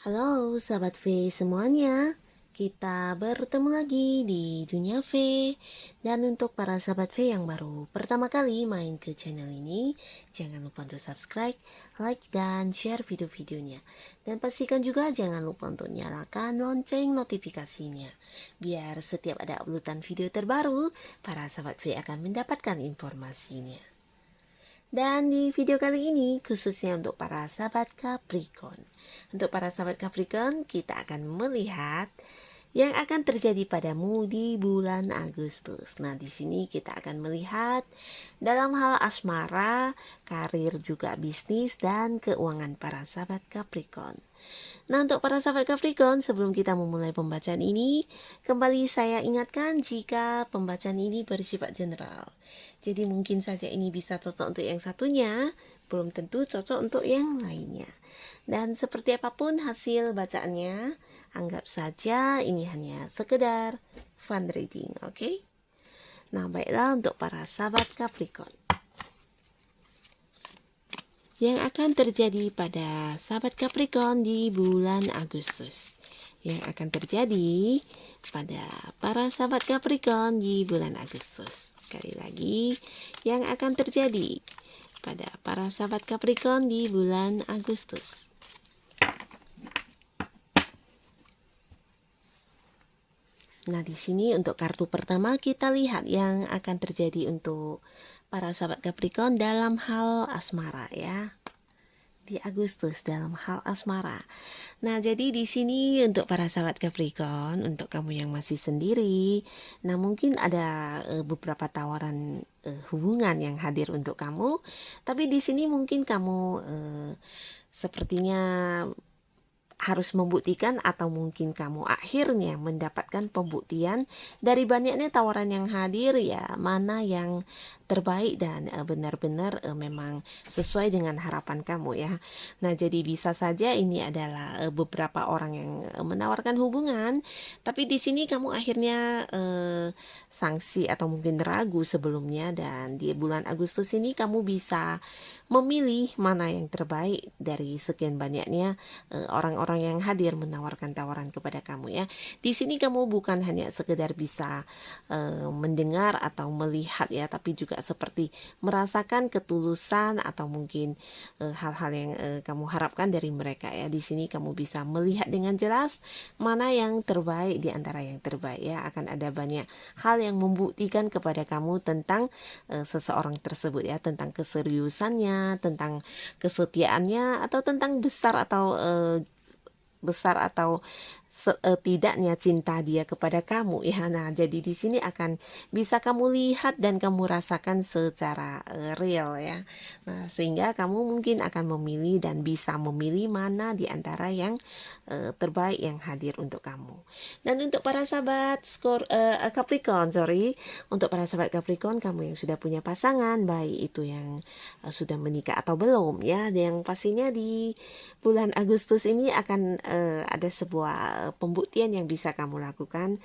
Halo sahabat V semuanya, kita bertemu lagi di Dunia V. Dan untuk para sahabat V yang baru pertama kali main ke channel ini, jangan lupa untuk subscribe, like, dan share video-videonya. Dan pastikan juga jangan lupa untuk nyalakan lonceng notifikasinya, biar setiap ada uploadan video terbaru, para sahabat V akan mendapatkan informasinya. Dan di video kali ini khususnya untuk para sahabat Capricorn. Untuk para sahabat Capricorn, kita akan melihat yang akan terjadi padamu di bulan Agustus. Nah, di sini kita akan melihat dalam hal asmara, karir juga bisnis dan keuangan para sahabat Capricorn. Nah, untuk para sahabat Capricorn, sebelum kita memulai pembacaan ini, kembali saya ingatkan jika pembacaan ini bersifat general. Jadi mungkin saja ini bisa cocok untuk yang satunya, belum tentu cocok untuk yang lainnya. Dan seperti apapun hasil bacaannya, anggap saja ini hanya sekedar fun reading, oke? Nah, baiklah untuk para sahabat Capricorn. Yang akan terjadi pada sahabat Capricorn di bulan Agustus. Yang akan terjadi pada para sahabat Capricorn di bulan Agustus. Sekali lagi, yang akan terjadi pada para sahabat Capricorn di bulan Agustus. Nah, di sini untuk kartu pertama kita lihat yang akan terjadi untuk para sahabat Capricorn dalam hal asmara ya. Di Agustus dalam hal asmara. Nah, jadi di sini untuk para sahabat Capricorn, untuk kamu yang masih sendiri, nah mungkin ada beberapa tawaran hubungan yang hadir untuk kamu, tapi di sini mungkin kamu sepertinya harus membuktikan atau mungkin kamu akhirnya mendapatkan pembuktian dari banyaknya tawaran yang hadir ya, mana yang terbaik dan benar-benar memang sesuai dengan harapan kamu ya. Nah, jadi bisa saja ini adalah beberapa orang yang menawarkan hubungan, tapi di sini kamu akhirnya sangsi atau mungkin ragu sebelumnya, dan di bulan Agustus ini kamu bisa memilih mana yang terbaik dari sekian banyaknya orang-orang yang hadir menawarkan tawaran kepada kamu ya. Di sini kamu bukan hanya sekedar bisa mendengar atau melihat ya, tapi juga seperti merasakan ketulusan atau mungkin hal-hal yang kamu harapkan dari mereka ya. Di sini kamu bisa melihat dengan jelas mana yang terbaik di antara yang terbaik ya. Akan ada banyak hal yang membuktikan kepada kamu tentang seseorang tersebut ya, tentang keseriusannya, tentang kesetiaannya, atau tentang besar atau tidaknya cinta dia kepada kamu ya. Nah, jadi di sini akan bisa kamu lihat dan kamu rasakan secara real ya. Nah, sehingga kamu mungkin akan memilih dan bisa memilih mana di antara yang terbaik yang hadir untuk kamu. Dan untuk para sahabat Capricorn, untuk para sahabat Capricorn, kamu yang sudah punya pasangan, baik itu yang sudah menikah atau belum ya, yang pastinya di bulan Agustus ini akan ada sebuah pembuktian yang bisa kamu lakukan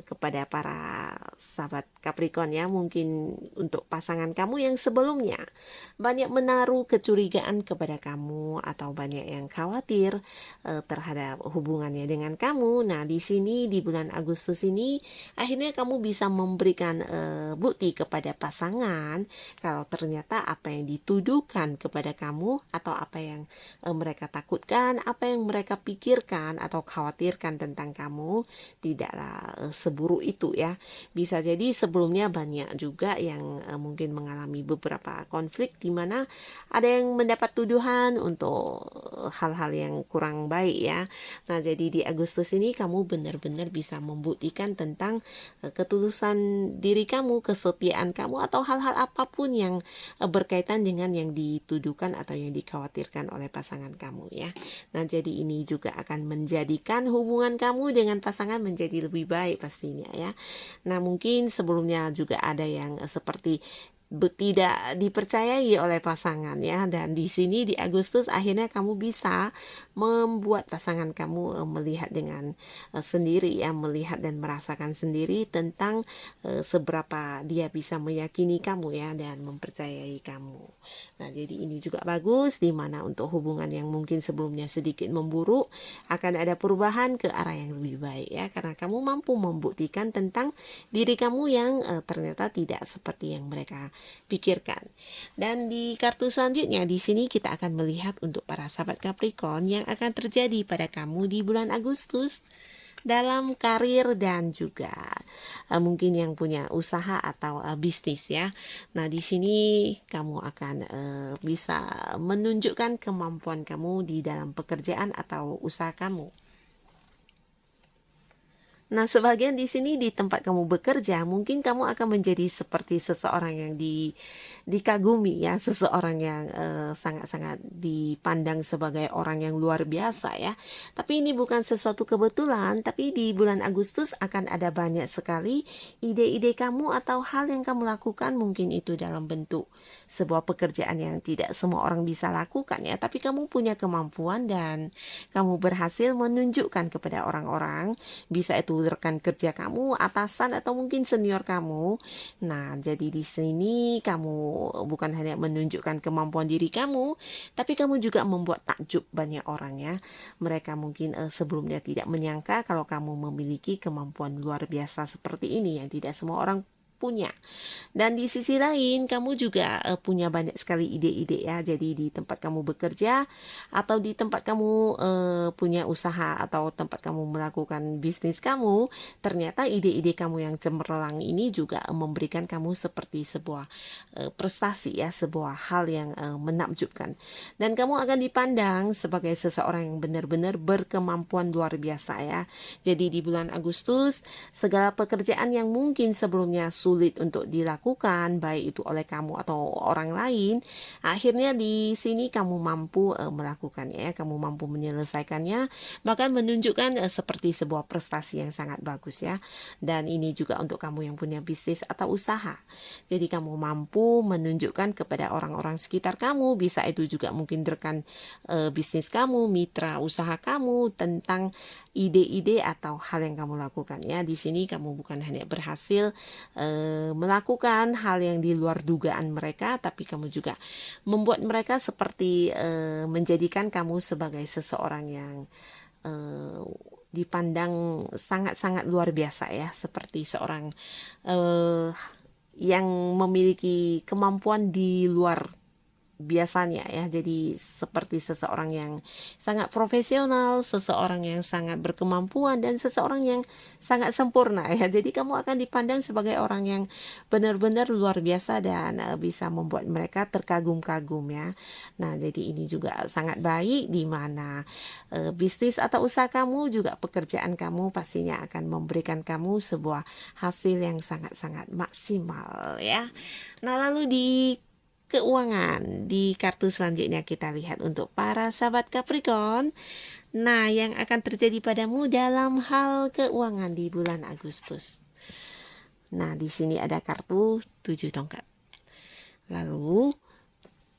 kepada para sahabat Capricorn ya. Mungkin untuk pasangan kamu yang sebelumnya banyak menaruh kecurigaan kepada kamu atau banyak yang khawatir terhadap hubungannya dengan kamu. Nah, di sini di bulan Agustus ini akhirnya kamu bisa memberikan bukti kepada pasangan kalau ternyata apa yang dituduhkan kepada kamu atau apa yang mereka takutkan, apa yang mereka pikirkan atau khawatirkan tentang kamu tidaklah seburuk itu ya. Bisa jadi sebelumnya banyak juga yang mungkin mengalami beberapa konflik di mana ada yang mendapat tuduhan untuk hal-hal yang kurang baik ya. Nah, jadi di Agustus ini kamu benar-benar bisa membuktikan tentang ketulusan diri kamu, kesetiaan kamu, atau hal-hal apapun yang berkaitan dengan yang dituduhkan atau yang dikhawatirkan oleh pasangan kamu ya. Nah, jadi ini juga akan menjadikan hubungan kamu dengan pasangan menjadi lebih baik pastinya ya. Nah, mungkin sebelumnya juga ada yang seperti tidak dipercayai oleh pasangan ya. Dan di sini di Agustus akhirnya kamu bisa membuat pasangan kamu melihat dengan sendiri ya, melihat dan merasakan sendiri tentang seberapa dia bisa meyakini kamu ya dan mempercayai kamu. Nah, jadi ini juga bagus di mana untuk hubungan yang mungkin sebelumnya sedikit memburuk akan ada perubahan ke arah yang lebih baik ya, karena kamu mampu membuktikan tentang diri kamu yang ternyata tidak seperti yang mereka pikirkan. Dan di kartu selanjutnya di sini kita akan melihat untuk para sahabat Capricorn yang akan terjadi pada kamu di bulan Agustus dalam karir dan juga mungkin yang punya usaha atau bisnis ya. Nah, di sini kamu akan bisa menunjukkan kemampuan kamu di dalam pekerjaan atau usaha kamu. Nah, sebagian di sini di tempat kamu bekerja, mungkin kamu akan menjadi seperti seseorang yang dikagumi ya, seseorang yang sangat-sangat dipandang sebagai orang yang luar biasa ya. Tapi ini bukan sesuatu kebetulan, tapi di bulan Agustus akan ada banyak sekali ide-ide kamu atau hal yang kamu lakukan, mungkin itu dalam bentuk sebuah pekerjaan yang tidak semua orang bisa lakukan ya, tapi kamu punya kemampuan dan kamu berhasil menunjukkan kepada orang-orang, bisa itu rekan kerja kamu, atasan atau mungkin senior kamu. Nah, jadi di sini kamu bukan hanya menunjukkan kemampuan diri kamu, tapi kamu juga membuat takjub banyak orang ya. Mereka mungkin sebelumnya tidak menyangka kalau kamu memiliki kemampuan luar biasa seperti ini yang tidak semua orang punya. Dan di sisi lain kamu juga punya banyak sekali ide-ide ya. Jadi di tempat kamu bekerja atau di tempat kamu punya usaha atau tempat kamu melakukan bisnis kamu, ternyata ide-ide kamu yang cemerlang ini juga memberikan kamu seperti sebuah prestasi ya, sebuah hal yang menakjubkan. Dan kamu akan dipandang sebagai seseorang yang benar-benar berkemampuan luar biasa ya. Jadi di bulan Agustus segala pekerjaan yang mungkin sebelumnya sulit untuk dilakukan, baik itu oleh kamu atau orang lain, akhirnya di sini kamu mampu melakukannya, kamu mampu menyelesaikannya, bahkan menunjukkan seperti sebuah prestasi yang sangat bagus ya. Dan ini juga untuk kamu yang punya bisnis atau usaha. Jadi kamu mampu menunjukkan kepada orang-orang sekitar kamu, bisa itu juga mungkin rekan bisnis kamu, mitra usaha kamu, tentang ide-ide atau hal yang kamu lakukan ya. Di sini kamu bukan hanya berhasil melakukan hal yang di luar dugaan mereka, tapi kamu juga membuat mereka seperti menjadikan kamu sebagai seseorang yang dipandang sangat-sangat luar biasa ya, seperti seorang yang memiliki kemampuan di luar biasanya ya. Jadi seperti seseorang yang sangat profesional, seseorang yang sangat berkemampuan, dan seseorang yang sangat sempurna ya. Jadi kamu akan dipandang sebagai orang yang benar-benar luar biasa dan bisa membuat mereka terkagum-kagum ya. Nah, jadi ini juga sangat baik di mana bisnis atau usaha kamu, juga pekerjaan kamu pastinya akan memberikan kamu sebuah hasil yang sangat-sangat maksimal ya. Nah, lalu di keuangan, di kartu selanjutnya kita lihat untuk para sahabat Capricorn. Nah, yang akan terjadi padamu dalam hal keuangan di bulan Agustus. Nah, di sini ada kartu 7 tongkat. Lalu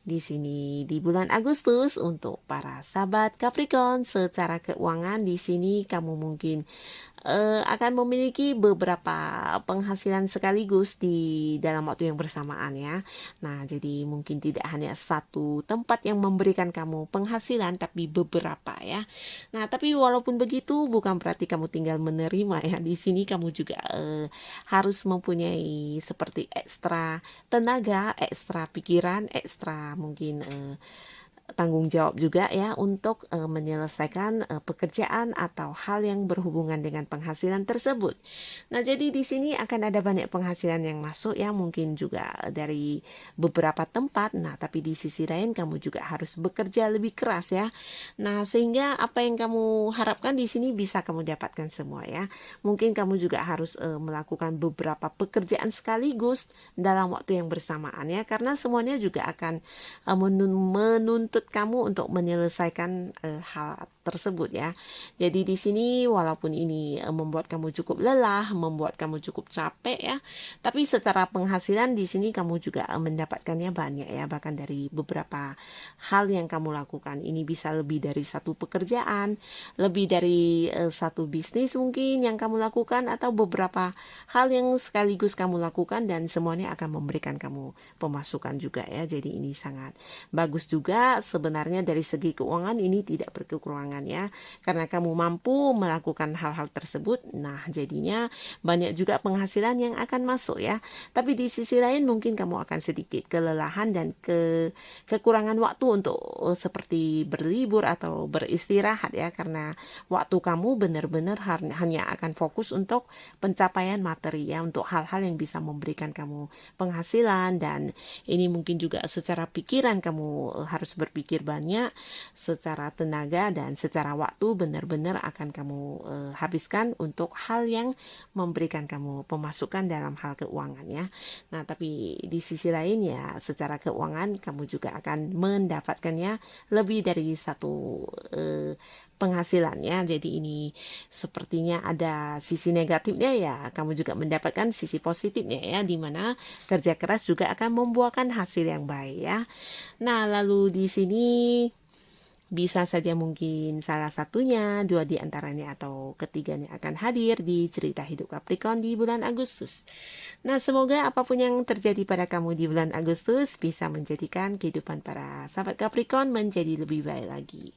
di sini di bulan Agustus untuk para sahabat Capricorn secara keuangan, di sini kamu mungkin akan memiliki beberapa penghasilan sekaligus di dalam waktu yang bersamaan ya. Nah, jadi mungkin tidak hanya satu tempat yang memberikan kamu penghasilan, tapi beberapa ya. Nah, tapi walaupun begitu bukan berarti kamu tinggal menerima ya. Di sini kamu juga harus mempunyai seperti ekstra tenaga, ekstra pikiran, ekstra mungkin tanggung jawab juga ya untuk menyelesaikan pekerjaan atau hal yang berhubungan dengan penghasilan tersebut. Nah, jadi di sini akan ada banyak penghasilan yang masuk ya, mungkin juga dari beberapa tempat. Nah, tapi di sisi lain kamu juga harus bekerja lebih keras ya. Nah, sehingga apa yang kamu harapkan di sini bisa kamu dapatkan semua ya. Mungkin kamu juga harus melakukan beberapa pekerjaan sekaligus dalam waktu yang bersamaan ya, karena semuanya juga akan menuntut kamu untuk menyelesaikan hal tersebut ya. Jadi di sini walaupun ini membuat kamu cukup lelah, membuat kamu cukup capek ya, tapi secara penghasilan di sini kamu juga mendapatkannya banyak ya, bahkan dari beberapa hal yang kamu lakukan. Ini bisa lebih dari satu pekerjaan, lebih dari satu bisnis mungkin yang kamu lakukan, atau beberapa hal yang sekaligus kamu lakukan, dan semuanya akan memberikan kamu pemasukan juga ya. Jadi ini sangat bagus juga sebenarnya dari segi keuangan, ini tidak berkekurangan ya, karena kamu mampu melakukan hal-hal tersebut. Nah, jadinya banyak juga penghasilan yang akan masuk ya. Tapi di sisi lain mungkin kamu akan sedikit kelelahan dan kekurangan waktu untuk seperti berlibur atau beristirahat ya, karena waktu kamu benar-benar hanya akan fokus untuk pencapaian materi ya, untuk hal-hal yang bisa memberikan kamu penghasilan. Dan ini mungkin juga secara pikiran kamu harus berpikir banyak, secara tenaga dan secara waktu benar-benar akan kamu habiskan untuk hal yang memberikan kamu pemasukan dalam hal keuangan ya. Nah, tapi di sisi lain ya, secara keuangan kamu juga akan mendapatkannya lebih dari satu penghasilannya. Jadi ini sepertinya ada sisi negatifnya ya, kamu juga mendapatkan sisi positifnya ya, dimana kerja keras juga akan membuahkan hasil yang baik ya. Nah, lalu di sini bisa saja mungkin salah satunya, dua di antaranya, atau ketiganya akan hadir di cerita hidup Capricorn di bulan Agustus. Nah, semoga apapun yang terjadi pada kamu di bulan Agustus bisa menjadikan kehidupan para sahabat Capricorn menjadi lebih baik lagi.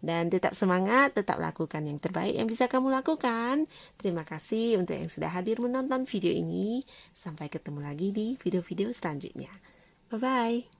Dan tetap semangat, tetap lakukan yang terbaik yang bisa kamu lakukan. Terima kasih untuk yang sudah hadir menonton video ini. Sampai ketemu lagi di video-video selanjutnya. Bye-bye.